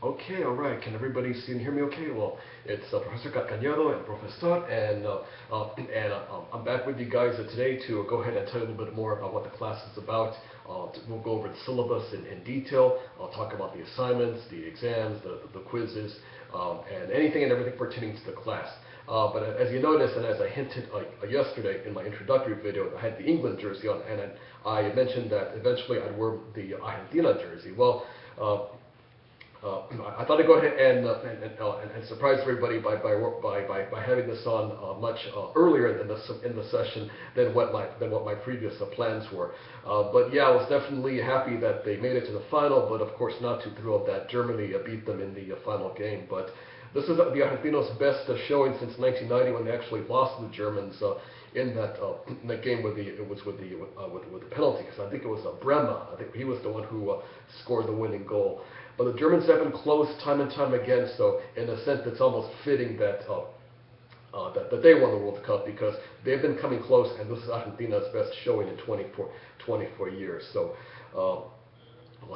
Okay, all right. Can everybody see and hear me okay? Well, it's Professor Cañedo and Profesor, I'm back with you guys today to go ahead and tell you a little bit more about what the class is about. We'll go over the syllabus in detail. I'll talk about the assignments, the exams, the quizzes, and anything and everything pertaining to the class. But as you noticed, and as I hinted yesterday in my introductory video, I had the England jersey on, and I mentioned that eventually I'd wear the Argentina jersey. Well, I thought I'd go ahead and surprise everybody by having this on much earlier in the session than what my previous plans were. But yeah, I was definitely happy that they made it to the final, but of course not too thrilled that Germany beat them in the final game. But this is the Argentinos' best showing since 1990 when they actually lost to the Germans in that game with the penalty, because I think it was Bremer. I think he was the one who scored the winning goal. But the Germans have been close time and time again, so in a sense it's almost fitting that they won the World Cup, because they've been coming close, and this is Argentina's best showing in 24 years. So we'll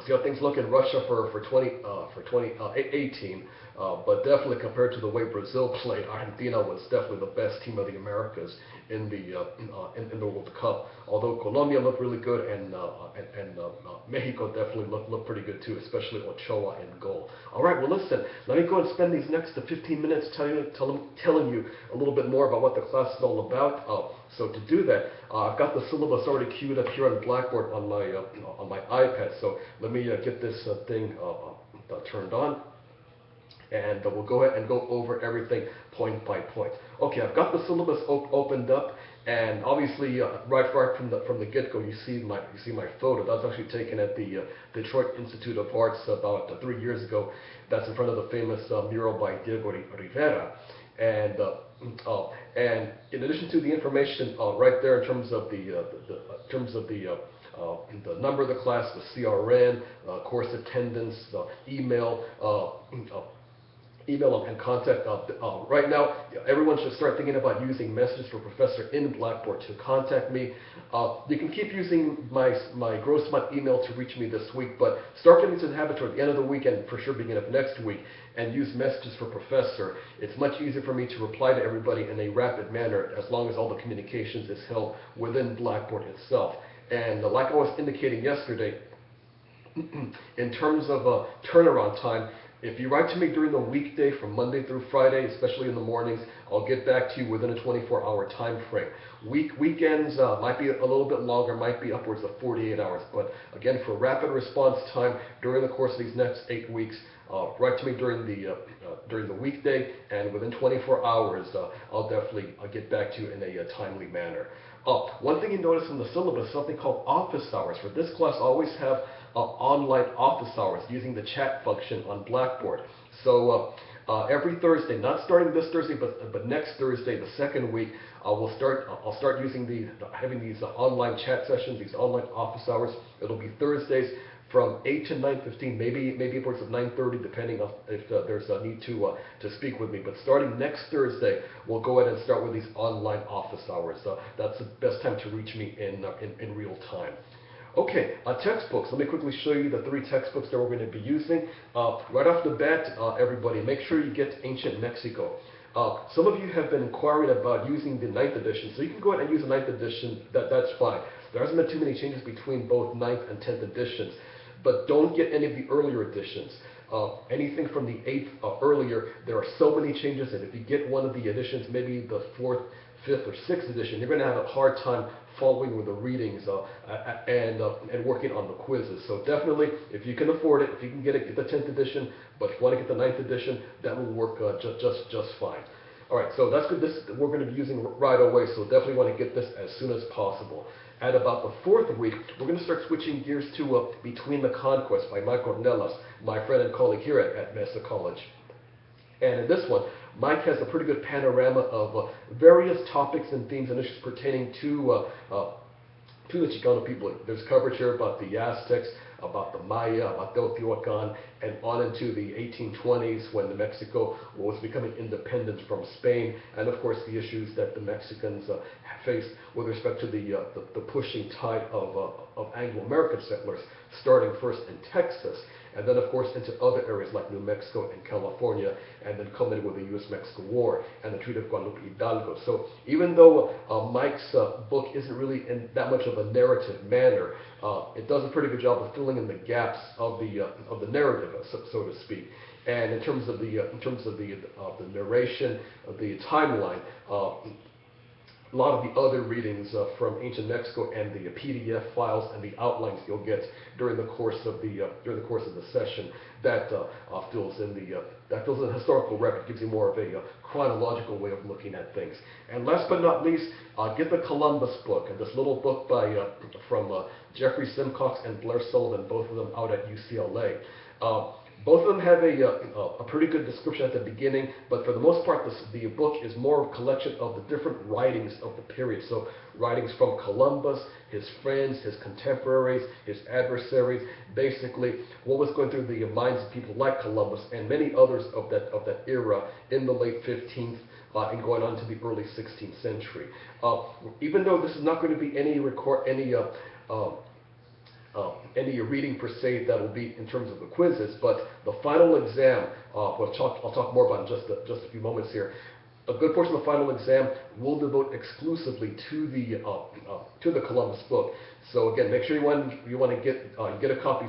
see how things look in Russia for 2018, but definitely compared to the way Brazil played, Argentina was definitely the best team of the Americas in the World Cup. Although Colombia looked really good, and Mexico definitely looked pretty good too, especially Ochoa in goal. All right, well listen, let me go and spend these next 15 minutes telling you a little bit more about what the class is all about. So to do that, I've got the syllabus already queued up here on the Blackboard on my iPad. So let me get this thing turned on, and we'll go ahead and go over everything point by point. Okay, I've got the syllabus opened up, and obviously right from the get-go, you see my photo. That's actually taken at the Detroit Institute of Arts about 3 years ago. That's in front of the famous mural by Diego Rivera. And in addition to the information right there in terms of the number of the class, the CRN, course attendance, email, email and contact. Right now, everyone should start thinking about using messages for Professor in Blackboard to contact me. You can keep using my Grossmont email to reach me this week, but start getting to the habit toward the end of the week, and for sure beginning of next week, and use messages for Professor. It's much easier for me to reply to everybody in a rapid manner as long as all the communications is held within Blackboard itself. And like I was indicating yesterday, in terms of turnaround time, if you write to me during the weekday from Monday through Friday, especially in the mornings, I'll get back to you within a 24-hour time frame. Weekends might be a little bit longer, might be upwards of 48 hours. But again, for rapid response time during the course of these next 8 weeks, write to me during the weekday, and within 24 hours, I'll definitely get back to you in a timely manner. One thing you notice in the syllabus, something called office hours. For this class, I always have online office hours using the chat function on Blackboard. So every Thursday, not starting this Thursday, but next Thursday, the second week, I'll start using having these online chat sessions, these online office hours. It'll be Thursdays from 8 to 9:15, maybe upwards of 9:30, depending on if there's a need to speak with me. But starting next Thursday, we'll go ahead and start with these online office hours. That's the best time to reach me in real time. Okay, textbooks. Let me quickly show you the 3 textbooks that we're going to be using. Right off the bat, everybody, make sure you get Ancient Mexico. Some of you have been inquiring about using the 9th edition, so you can go ahead and use the 9th edition. That's fine. There hasn't been too many changes between both 9th and 10th editions, but don't get any of the earlier editions. Anything from the 8th earlier, there are so many changes, and if you get one of the editions, maybe the 4th, 5th, or 6th edition, you're going to have a hard time following with the readings and working on the quizzes. So definitely, if you can afford it, if you can get the 10th edition, but if you want to get the 9th edition, that will work just fine. All right, so that's good. This we're going to be using right away, so definitely want to get this as soon as possible. At about the 4th week, we're going to start switching gears to Between the Conquests by Mike Ornelas, my friend and colleague here at Mesa College. And in this one, Mike has a pretty good panorama of various topics and themes and issues pertaining to the Chicano people. There's coverage here about the Aztecs, about the Maya, about Teotihuacan, and on into the 1820s when Mexico was becoming independent from Spain, and of course the issues that the Mexicans faced with respect to the pushing tide of Anglo-American settlers, starting first in Texas, and then of course into other areas like New Mexico and California, and then culminated with the U.S.-Mexico War and the Treaty of Guadalupe Hidalgo. So even though Mike's book isn't really in that much of a narrative manner, it does a pretty good job of filling in the gaps of the narrative, so to speak. And in terms of the narration, the timeline, a lot of the other readings from ancient Mexico and the PDF files and the outlines you'll get during the course of the session that fills in the historical record, gives you more of a chronological way of looking at things. And last but not least, get the Columbus book, and this little book from Jeffrey Simcox and Blair Sullivan, both of them out at UCLA. Both of them have a pretty good description at the beginning, but for the most part, the book is more of a collection of the different writings of the period. So writings from Columbus, his friends, his contemporaries, his adversaries, basically what was going through the minds of people like Columbus and many others of that era in the late 15th and going on to the early 16th century. Even though this is not going to be any reading per se that will be in terms of the quizzes, but the final exam, I'll talk more about in just a few moments here. A good portion of the final exam will devote exclusively to the Columbus book. So again, make sure you want to get a copy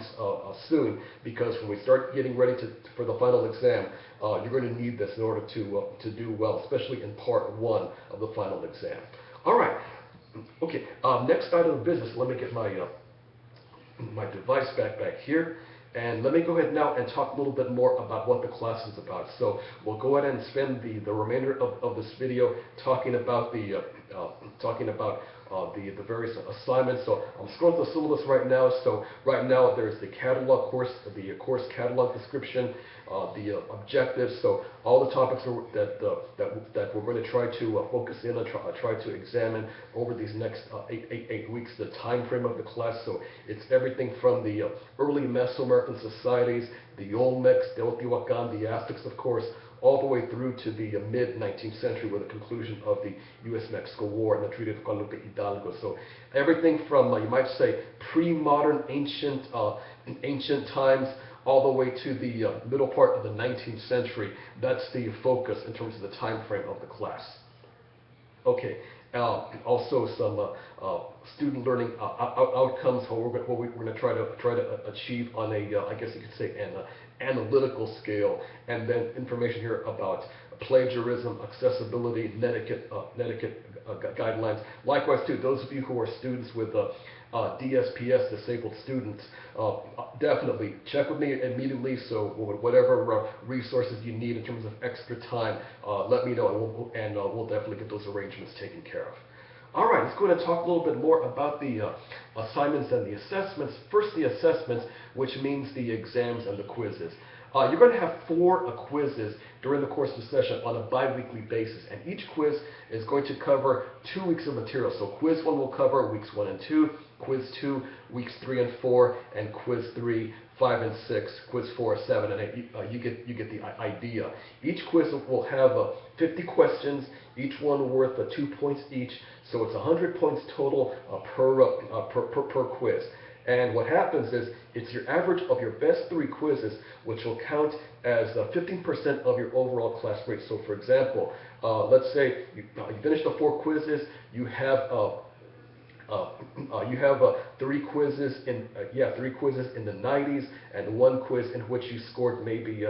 soon, because when we start getting ready for the final exam, you're going to need this in order to do well, especially in part 1 of the final exam. All right. Okay. Next item of business. Let me get my device back here, and let me go ahead now and talk a little bit more about what the class is about. So we'll go ahead and spend the remainder of this video talking about the various assignments. So I'm scrolling through the syllabus right now. So right now there's the catalog course, the course catalog description, the objectives. So all the topics that we're going to try to focus in on, try to examine over these next 8 weeks. The time frame of the class. So it's everything from the early Mesoamerican societies, the Olmecs, Teotihuacan, the Aztecs, of course, all the way through to the mid-19th century with the conclusion of the U.S.-Mexico War and the Treaty of Guadalupe Hidalgo. So everything from, you might say, pre-modern ancient times all the way to the middle part of the 19th century. That's the focus in terms of the time frame of the class. Okay. Also some student learning outcomes, what we're going to try to achieve on I guess you could say an analytical scale, and then information here about plagiarism, accessibility, netiquette guidelines. Likewise, too, those of you who are students with DSPS, disabled students, definitely check with me immediately. So whatever resources you need in terms of extra time, let me know, and we'll definitely get those arrangements taken care of. All right, let's go ahead and talk a little bit more about the assignments and the assessments. First, the assessments, which means the exams and the quizzes. You're going to have 4 quizzes during the course of the session on a bi-weekly basis, and each quiz is going to cover 2 weeks of material. So quiz 1 will cover weeks 1 and 2, quiz 2, weeks 3 and 4, and quiz 3, 5 and 6, quiz 4, 7, and 8. You get the idea. Each quiz will have 50 questions, each one worth 2 points each. So it's 100 points total per quiz. And what happens is it's your average of your best 3 quizzes, which will count as 15% of your overall class grade. So for example, let's say you finish the 4 quizzes, you have 3 quizzes in 3 the 90s, and 1 quiz in which you scored maybe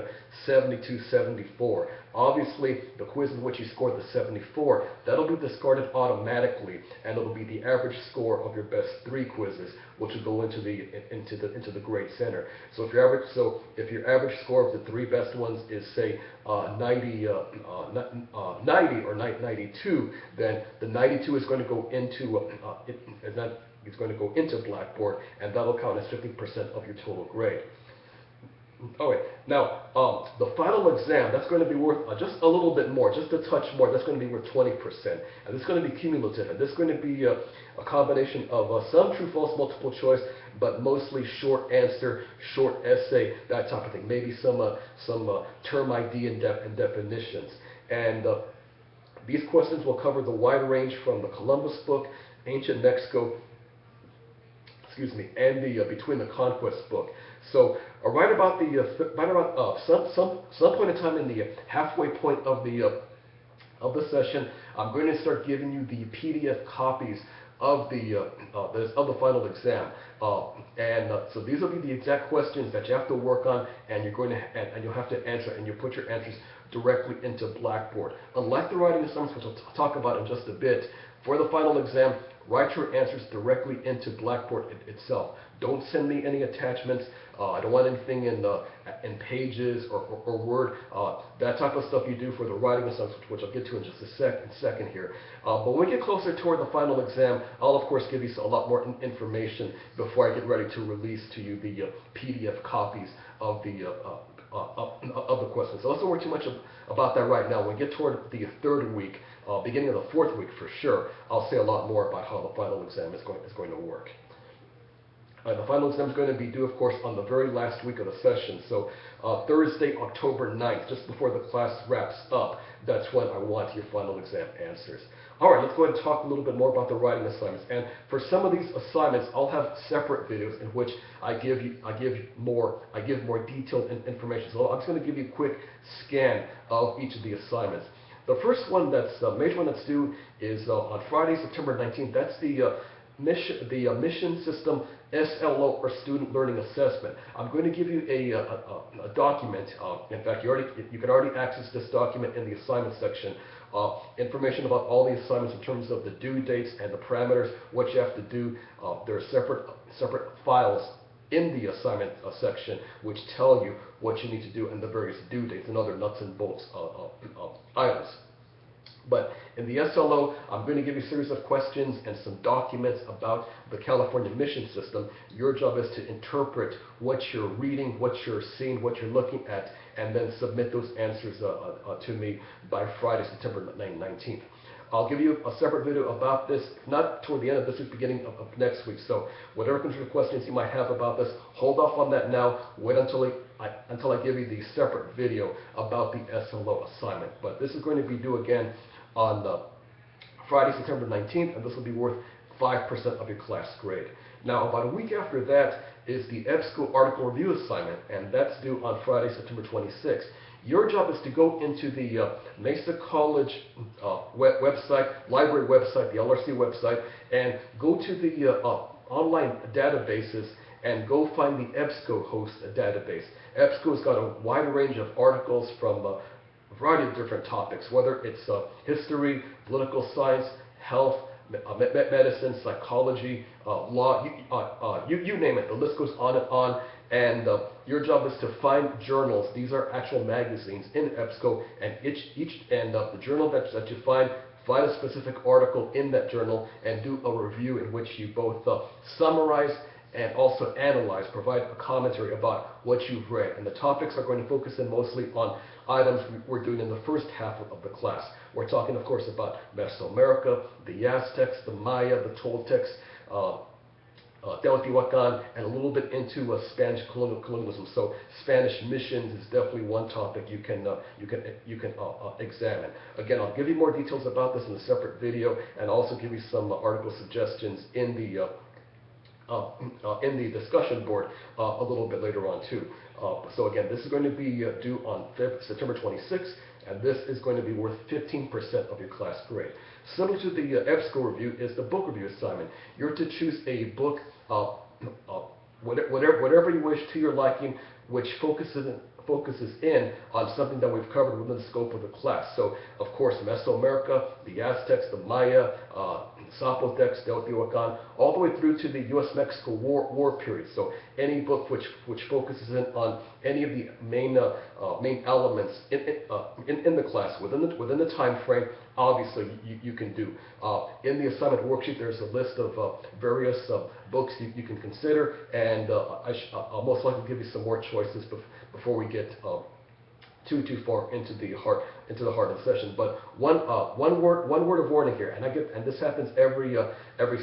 72, 74. Obviously, the quiz in which you scored the 74, that'll be discarded automatically, and it'll be the average score of your best 3 quizzes, which will go into the grade center. So if your average score of the 3 best ones is say 90 or 92, then the 92 is going to go into it's going to go into Blackboard, and that'll count as 50% of your total grade. Okay, now the final exam, that's going to be worth just a little bit more, just a touch more. That's going to be worth 20%, and this is going to be cumulative, and this is going to be a combination of some true-false multiple choice, but mostly short answer, short essay, that type of thing. Maybe some term ID and definitions. And these questions will cover the wide range from the Columbus book, Ancient Mexico, and the Between the Conquest book. So right about some point in time in the halfway point of the session, I'm going to start giving you the PDF copies of the final exam, so these will be the exact questions that you have to work on, and you'll have to answer, and you put your answers directly into Blackboard. Unlike the writing assignments, which I'll talk about in just a bit, for the final exam, write your answers directly into Blackboard itself. Don't send me any attachments. I don't want anything in Pages or Word. That type of stuff you do for the writing assignments, which I'll get to in just a second here. But when we get closer toward the final exam, I'll of course give you a lot more information before I get ready to release to you the PDF copies of the questions. So let's don't worry too much about that right now. When we get toward the third week, beginning of the fourth week for sure, I'll say a lot more about how the final exam is going to work. The final exam is going to be due, of course, on the very last week of the session. So Thursday, October 9th, just before the class wraps up, that's when I want your final exam answers. All right, let's go ahead and talk a little bit more about the writing assignments. And for some of these assignments, I'll have separate videos in which I give more detailed information. So I'm just going to give you a quick scan of each of the assignments. The first one, major one that's due, is on Friday, September 19th. That's the Mission System SLO, or Student Learning Assessment. I'm going to give you a document. In fact, you can already access this document in the assignment section. Information about all the assignments in terms of the due dates and the parameters, what you have to do. There are separate files in the assignment section which tell you what you need to do and the various due dates and other nuts and bolts items. But in the SLO, I'm going to give you a series of questions and some documents about the California mission system. Your job is to interpret what you're reading, what you're seeing, what you're looking at, and then submit those answers to me by Friday, September 19th. I'll give you a separate video about this, not toward the end of this week, beginning of next week. So whatever control questions you might have about this, hold off on that now. Wait until I give you the separate video about the SLO assignment. But this is going to be due again on Friday, September 19th, and this will be worth 5% of your class grade. Now, about a week after that is the EBSCO article review assignment, and that's due on Friday, September 26th. Your job is to go into the Mesa College website, library website, the LRC website, and go to the online databases and go find the EBSCO host database. EBSCO's got a wide range of articles from a variety of different topics, whether it's history, political science, health, medicine, psychology, law, you name it. The list goes on and on. And your job is to find journals. These are actual magazines in EBSCO, and the journal that you find a specific article in that journal and do a review in which you both summarize and also analyze, provide a commentary about what you've read. And the topics are going to focus in mostly on items we're doing in the first half of the class. We're talking, of course, about Mesoamerica, the Aztecs, the Maya, the Toltecs, Teotihuacan, and a little bit into Spanish colonialism. So Spanish missions is definitely one topic you can examine. Again, I'll give you more details about this in a separate video, and also give you some article suggestions in the discussion board a little bit later on too. So again, this is going to be due on September 26th, and this is going to be worth 15% of your class grade. Similar to the EBSCO review is the book review assignment. You're to choose a book, whatever you wish to your liking, which focuses in on something that we've covered within the scope of the class. So, of course, Mesoamerica, the Aztecs, the Maya, Zapotecs, Teotihuacan, all the way through to the U.S.-Mexico war period. So any book which focuses in on any of the main elements in the class within the time frame, obviously you can do. In the assignment worksheet, there's a list of various books you can consider, and I'll most likely give you some more choices before we get too far into the heart of the session. But one word of warning here, and this happens every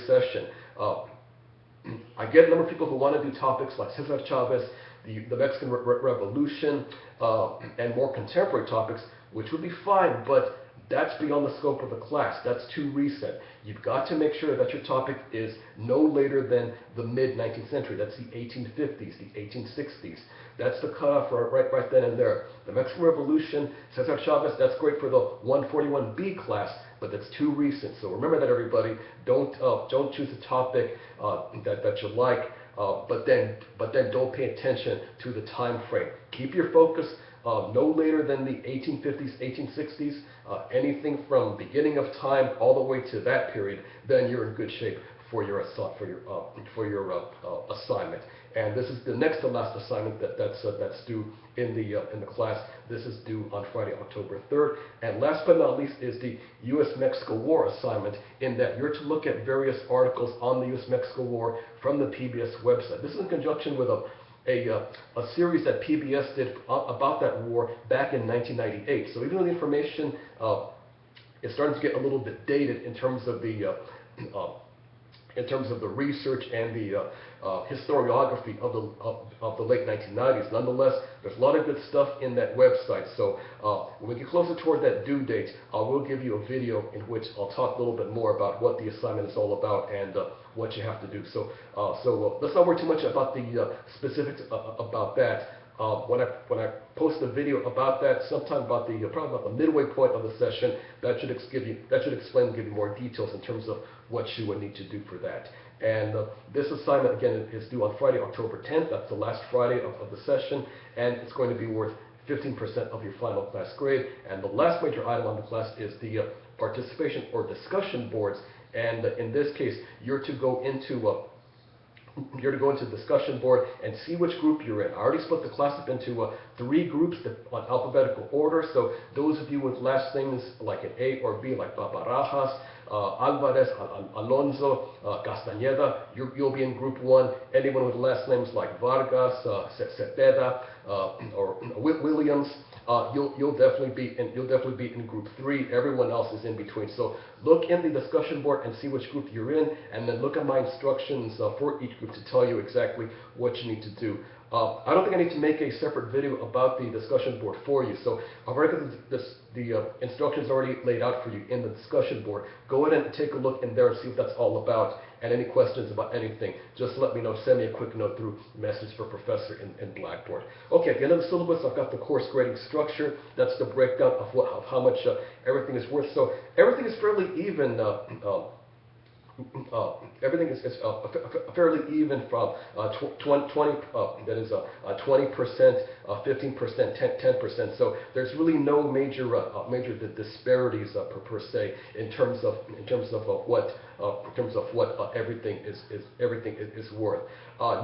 session. I get a number of people who want to do topics like Cesar Chavez, the Mexican Revolution, and more contemporary topics, which would be fine, but that's beyond the scope of the class. That's too recent. You've got to make sure that your topic is no later than the mid-19th century. That's the 1850s, the 1860s. That's the cutoff right then and there. The Mexican Revolution, Cesar Chavez, that's great for the 141B class, but that's too recent. So remember that, everybody. Don't choose a topic that you like, but then don't pay attention to the time frame. Keep your focus no later than the 1850s, 1860s. Anything from beginning of time all the way to that period, then you're in good shape for your assignment. And this is the next to last assignment that's due in the class. This is due on Friday, October 3rd. And last but not least is the U.S.-Mexico War assignment, in that you're to look at various articles on the U.S.-Mexico War from the PBS website. This is in conjunction with a series that PBS did about that war back in 1998. So even though the information is starting to get a little bit dated in terms of the research and the historiography of the late 1990s. Nonetheless, there's a lot of good stuff in that website. So when we get closer toward that due date, I will give you a video in which I'll talk a little bit more about what the assignment is all about and what you have to do. So let's not worry too much about the specifics about that. When I post a video about that, sometime about probably about the midway point of the session, that should explain and give you more details in terms of what you would need to do for that. And this assignment, again, is due on Friday, October 10th. That's the last Friday of the session, and it's going to be worth 15% of your final class grade. And the last major item on the class is the participation or discussion boards. And in this case, you're to go into the discussion board and see which group you're in. I already split the class up into 3 groups on alphabetical order. So those of you with last names like an A or B, like Barajas, Alvarez, Alonso, Castañeda, you'll be in group 1. Anyone with last names like Vargas, Cepeda, or Williams, you'll definitely be in group 3. Everyone else is in between. So look in the discussion board and see which group you're in, and then look at my instructions for each group to tell you exactly what you need to do. I don't think I need to make a separate video about the discussion board for you. So I've already got the instructions already laid out for you in the discussion board. Go ahead and take a look in there and see what that's all about. And any questions about anything, just let me know. Send me a quick note through Message for Professor in Blackboard. Okay, at the end of the syllabus, I've got the course grading structure. That's the breakdown of how much everything is worth. So everything is fairly even. Everything is fairly even from 20%, 15%, 10%. So there's really no major disparities per se in terms of what everything is worth.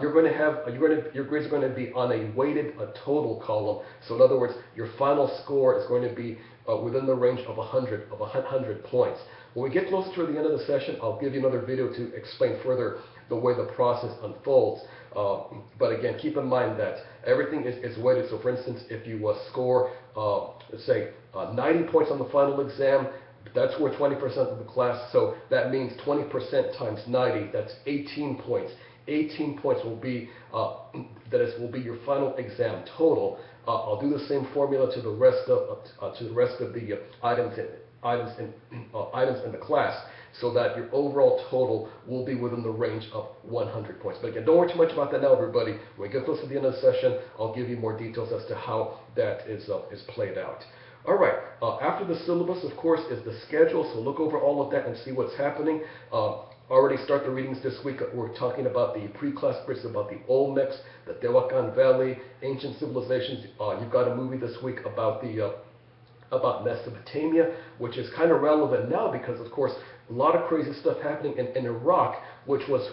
Your grades are going to be on a weighted total column. So in other words, your final score is going to be within the range of 100 points. When we get closer to the end of the session, I'll give you another video to explain further the way the process unfolds. But again, keep in mind that everything is weighted. So for instance, if you score, let's say, 90 points on the final exam, that's worth 20% of the class. So that means 20% times 90, that's 18 points. 18 points will be will be your final exam total. I'll do the same formula to the rest of the items in the class, so that your overall total will be within the range of 100 points. But again, don't worry too much about that now, everybody. When we get close to the end of the session, I'll give you more details as to how that is played out. All right, after the syllabus, of course, is the schedule, so look over all of that and see what's happening. Already start the readings this week. We're talking about the pre-class bits about the Olmecs, the Tehuacan Valley, ancient civilizations. You've got a movie this week about Mesopotamia, which is kind of relevant now because, of course, a lot of crazy stuff happening in Iraq, which is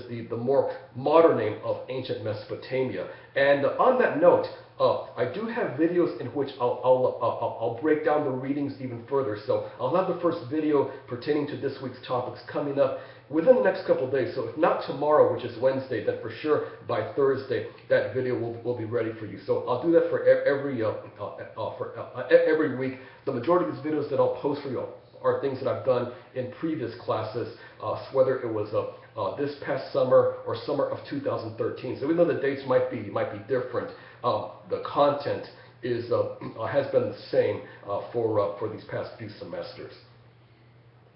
the more modern name of ancient Mesopotamia. And on that note, I do have videos in which I'll break down the readings even further. So I'll have the first video pertaining to this week's topics coming up within the next couple of days. So if not tomorrow, which is Wednesday, then for sure by Thursday that video will be ready for you. So I'll do that for every week. The majority of these videos that I'll post for you are things that I've done in previous classes, whether it was this past summer or summer of 2013. So even though the dates might be different, the content has been the same for these past few semesters.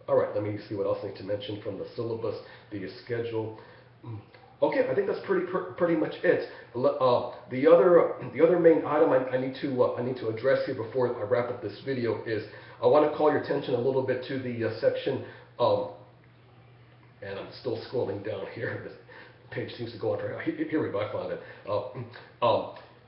All right, let me see what else I need to mention from the syllabus, the schedule. Okay, I think that's pretty much it. The other main item I need to address here before I wrap up this video is I want to call your attention a little bit to the section, and I'm still scrolling down here. This page seems to go on for, here we go, I found it.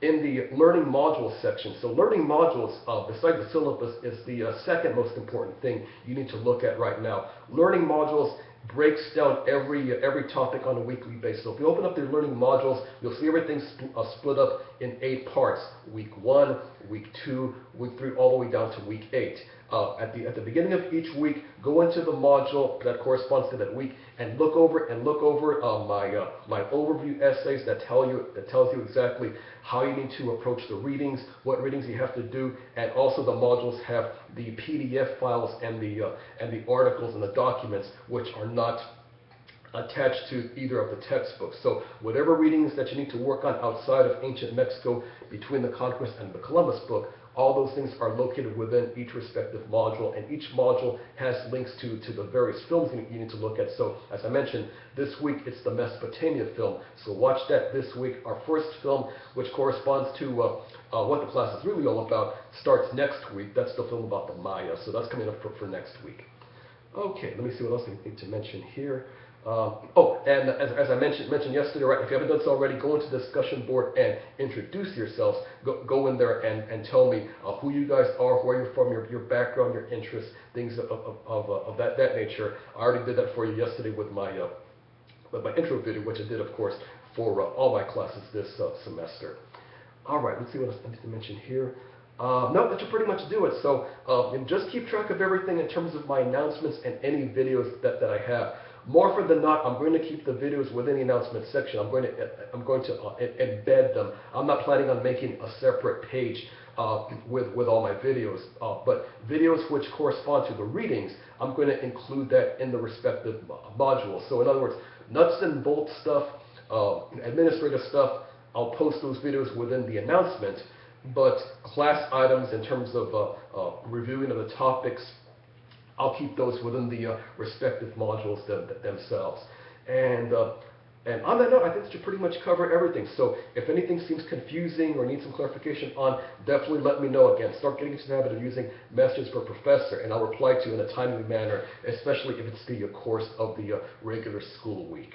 In the learning modules section. So learning modules, besides the syllabus, is the second most important thing you need to look at right now. Learning modules breaks down every topic on a weekly basis. So if you open up your learning modules, you'll see everything split up in 8 parts. Week 1, week 2, week 3, all the way down to week 8. At the beginning of each week, go into the module that corresponds to that week and look over my overview essays that tells you exactly how you need to approach the readings, what readings you have to do, and also the modules have the PDF files and the articles and the documents which are not attached to either of the textbooks. So whatever readings that you need to work on outside of ancient Mexico between the Conquest and the Columbus book, all those things are located within each respective module, and each module has links to the various films you need to look at. So as I mentioned, this week it's the Mesopotamia film, so watch that this week. Our first film, which corresponds to what the class is really all about, starts next week. That's the film about the Maya, so that's coming up for next week. Okay, let me see what else I need to mention here. And as I mentioned yesterday, right, if you haven't done so already, go into the discussion board and introduce yourselves. Go in there and tell me who you guys are, where you're from, your background, your interests, things of that nature. I already did that for you yesterday with my intro video, which I did, of course, for all my classes this semester. All right, let's see what else I need to mention here. No, that should pretty much do it. So just keep track of everything in terms of my announcements and any videos that I have. More often than not, I'm going to keep the videos within the announcement section. I'm going to embed them. I'm not planning on making a separate page with all my videos, but videos which correspond to the readings, I'm going to include that in the respective modules. So in other words, nuts and bolts stuff, administrative stuff, I'll post those videos within the announcement, but class items in terms of reviewing of the topics, I'll keep those within the respective modules themselves. And on that note, I think that should pretty much cover everything. So if anything seems confusing or needs some clarification on, definitely let me know. Again, start getting into the habit of using messages per professor, and I'll reply to you in a timely manner, especially if it's the course of the regular school week.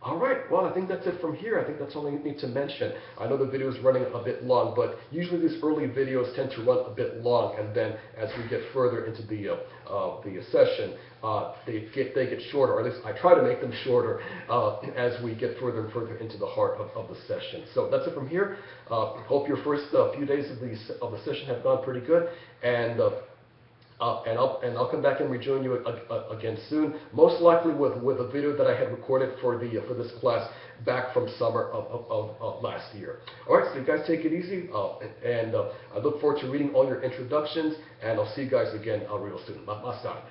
All right, well, I think that's it from here. I think that's all I need to mention. I know the video is running a bit long, but usually these early videos tend to run a bit long, and then as we get further into the session, they get shorter, or at least I try to make them shorter as we get further and further into the heart of the session. So that's it from here. Hope your first few days of the session have gone pretty good, and I'll come back and rejoin you again soon, most likely with a video that I had recorded for this class back from summer of last year. All right, so you guys take it easy, and I look forward to reading all your introductions, and I'll see you guys again real soon. Basta.